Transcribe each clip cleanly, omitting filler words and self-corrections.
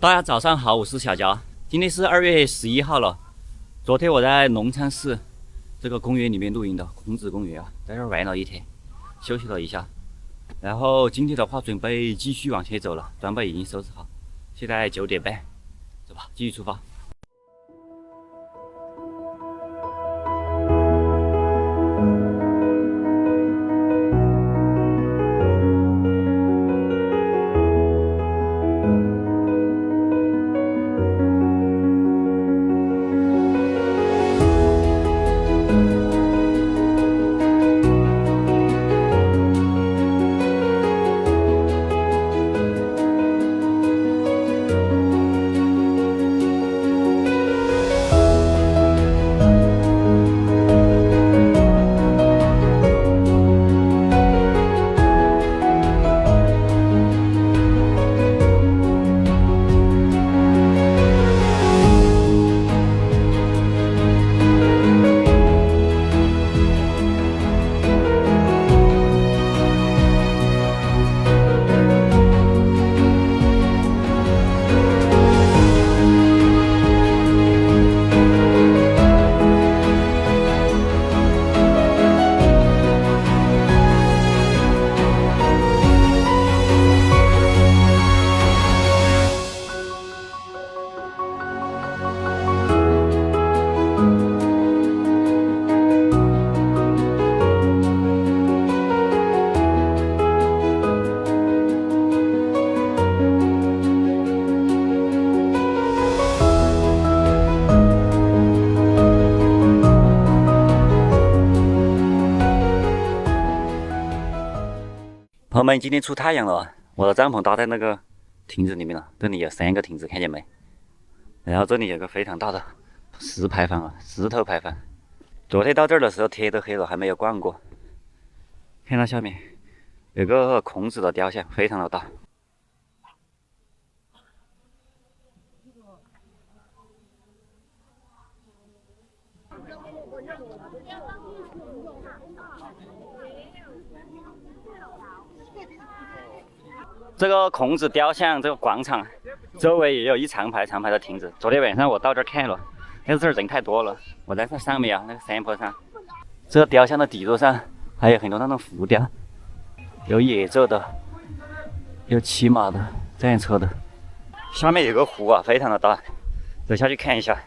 大家早上好，我是小佳。今天是2月11号了。昨天我在龙昌市这个公园里面露营的，孔子公园啊，在这儿玩了一天，休息了一下。然后今天的话，准备继续往前走了，装备已经收拾好，现在9点半，走吧，继续出发。朋友们，今天出太阳了，我的帐篷搭在那个亭子里面了。这里有3个亭子，看见没？然后这里有个非常大的石牌坊啊，石头牌坊。昨天到这儿的时候天都黑了，还没有逛过。看到下面有个孔子的雕像，非常的大。这个孔子雕像这个广场周围也有一长排的亭子。昨天晚上我到这儿看了，但是这儿人太多了。我在这上面啊，那个山坡上，这个雕像的底座上还有很多那种浮雕，有野兽的，有骑马的，战车的。下面有个湖啊，非常的大，走下去看一下。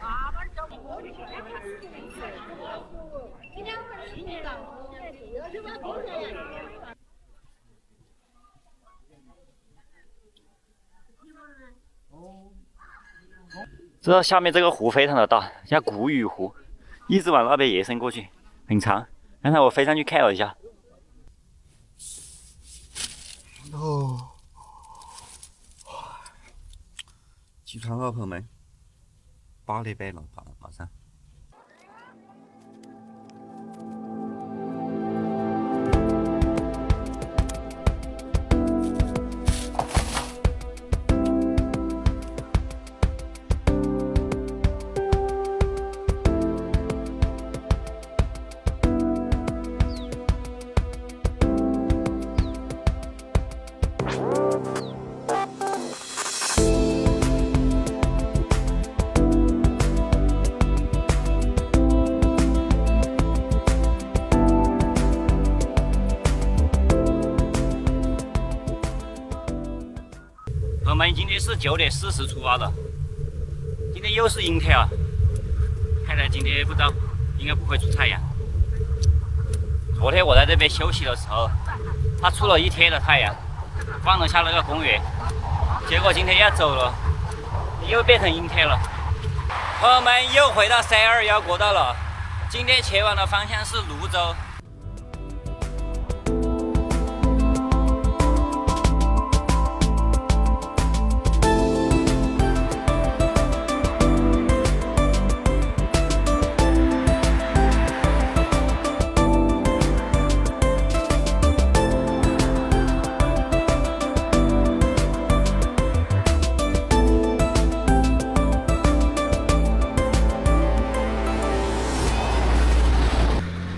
这下面这个湖非常的大，叫古雨湖，一直往那边延伸过去，很长。刚才我飞上去看了一下。起床了，朋友们，8点半了，马上。我们今天是9点40出发的，今天又是阴天啊，看来今天不知道应该不会出太阳。昨天我在这边休息的时候，它出了一天的太阳，放了下那个公园，结果今天要走了，又变成阴天了。朋友们又回到321国道了，今天前往的方向是泸州。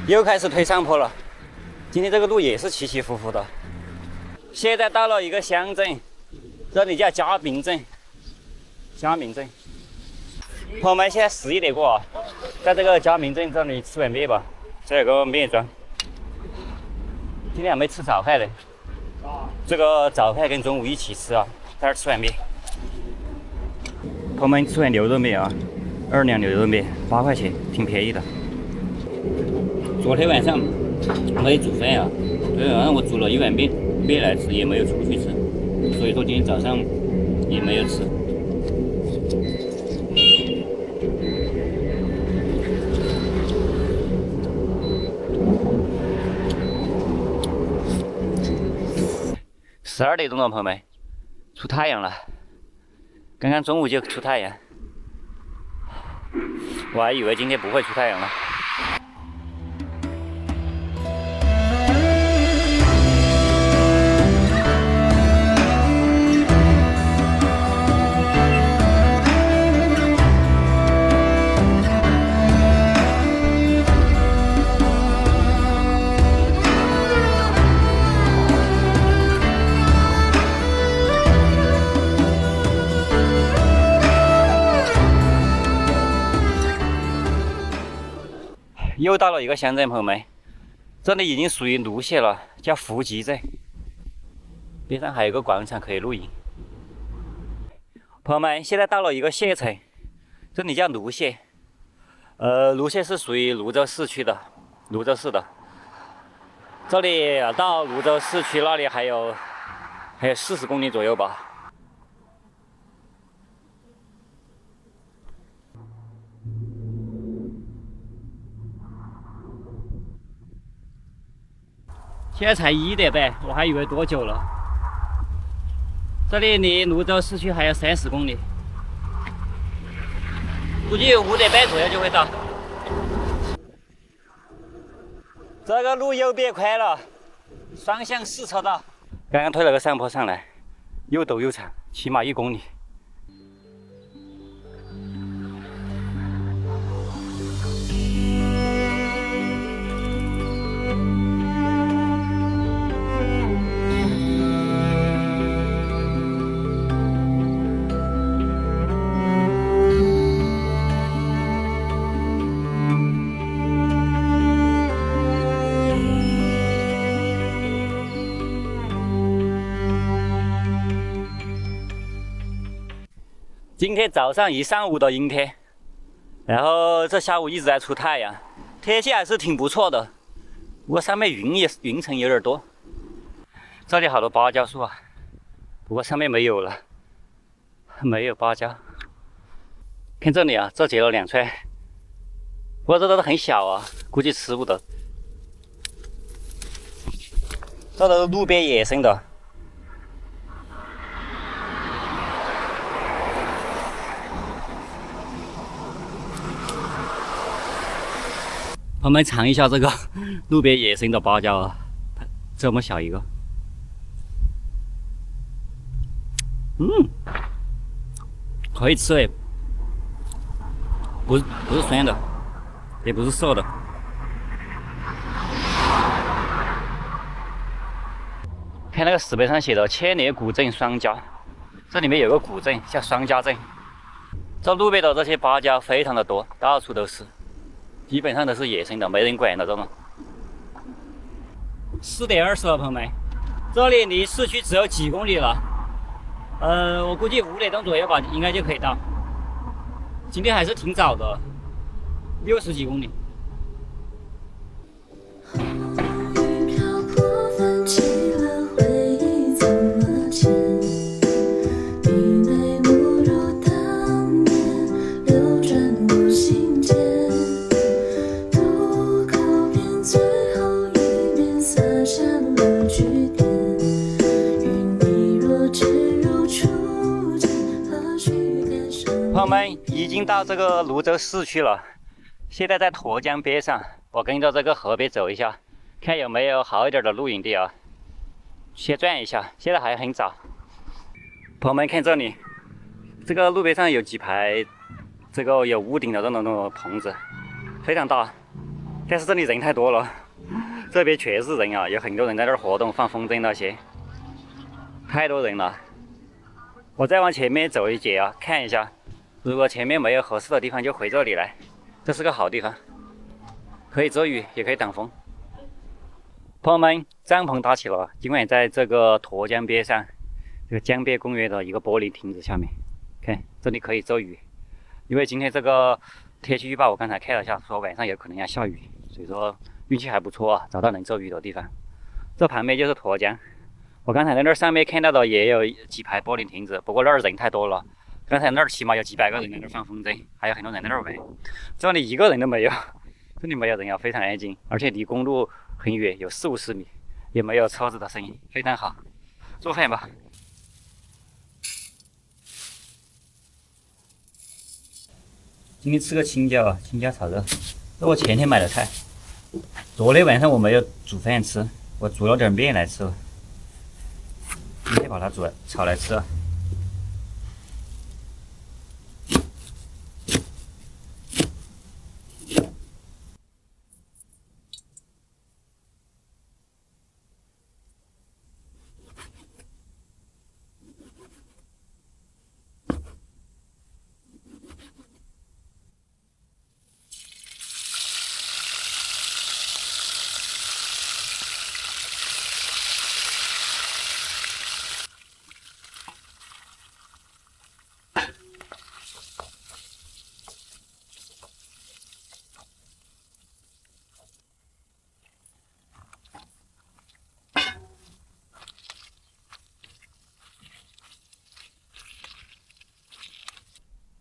又开始推上坡了。今天这个路也是起起伏伏的。现在到了一个乡镇，这里叫嘉宾镇。嘉明镇。朋友们，现在11点过啊，在这个嘉明镇这里吃碗面吧，这有个面庄。今天还没吃早饭呢，这个早饭跟中午一起吃啊，在这儿吃碗面。朋友们，吃碗牛肉面啊，2两牛肉面8块钱，挺便宜的。昨天晚上没煮饭啊，昨天晚上我煮了一碗面来吃，也没有出去吃，所以说今天早上也没有吃。12点钟了，朋友们，出太阳了。刚刚中午就出太阳，我还以为今天不会出太阳了。又到了一个乡镇，朋友们，这里已经属于泸县了，叫福集镇。边上还有个广场可以露营。朋友们，现在到了一个县城，这里叫泸县。泸县是属于泸州市区的，泸州市的。这里到泸州市区那里还有40公里左右吧。现在才1点半，我还以为多久了。这里离泸州市区还有30公里，估计5点半左右就会到。这个路又变宽了，双向4车道。刚刚推了个上坡上来，又陡又长，起码1公里。今天早上一上午的阴天，然后这下午一直在出太阳，天气还是挺不错的。不过上面云层有点多。这里好多芭蕉树啊，不过上面没有了，没有芭蕉。看这里啊，这结了2串，不过这都很小啊，估计吃不得。这都是路边野生的。我们尝一下这个路边野生的芭蕉啊，这么小一个，可以吃诶，不是酸的，也不是涩的。看那个石碑上写的千年古镇双家，这里面有个古镇叫双家镇。这路边的这些芭蕉非常的多，到处都是。基本上都是野生的，没人管的这种。4点20了，朋友们，这里离市区只有几公里了。我估计5点钟左右吧，应该就可以到。今天还是挺早的，60几公里。朋友们，已经到这个泸州市区了，现在在沱江边上，我跟着这个河边走一下，看有没有好一点的露营地啊。先转一下，现在还很早。朋友们看这里，这个路边上有几排这个有屋顶的这种棚子，非常大，但是这里人太多了，这边全是人啊，有很多人在这儿活动，放风筝那些，太多人了。我再往前面走一截啊，看一下，如果前面没有合适的地方，就回这里来。这是个好地方，可以遮雨，也可以挡风。朋友们，帐篷搭起了，今晚在这个沱江边上，这个江边公园的一个玻璃亭子下面，看这里可以遮雨。因为今天这个天气预报我刚才看了一下，说晚上有可能要下雨，所以说运气还不错啊，找到能遮雨的地方。这旁边就是沱江，我刚才在那儿上面看到的也有几排玻璃亭子，不过那儿人太多了，刚才那儿起码有几百个人在那儿放风筝，还有很多人在那儿玩，这里一个人都没有，这里没有人啊，非常安静，而且离公路很远，有40-50米，也没有车子的声音，非常好。做饭吧。今天吃个青椒啊，青椒炒肉，这我前天买的菜。昨天晚上我没有煮饭吃，我煮了点面来吃了。今天把它炒来吃。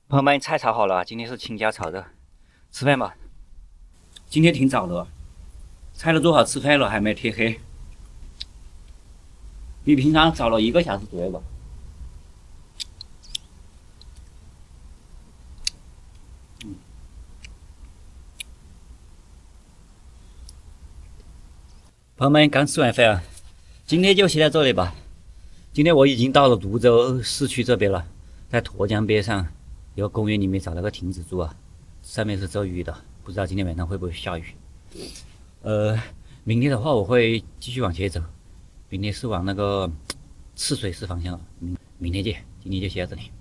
朋友们，菜炒好了，今天是青椒炒肉，吃饭吧。今天挺早的，菜都做好，吃饭了，还没天黑，比平常早了1个小时左右吧。朋友们，刚吃完饭啊，今天就歇在这里吧。今天我已经到了泸州市区这边了，在沱江边上一个公园里面找了个亭子住啊，上面是遮雨的，不知道今天晚上会不会下雨。明天的话我会继续往前走，明天是往那个赤水寺方向了。明天见，今天就歇到这里。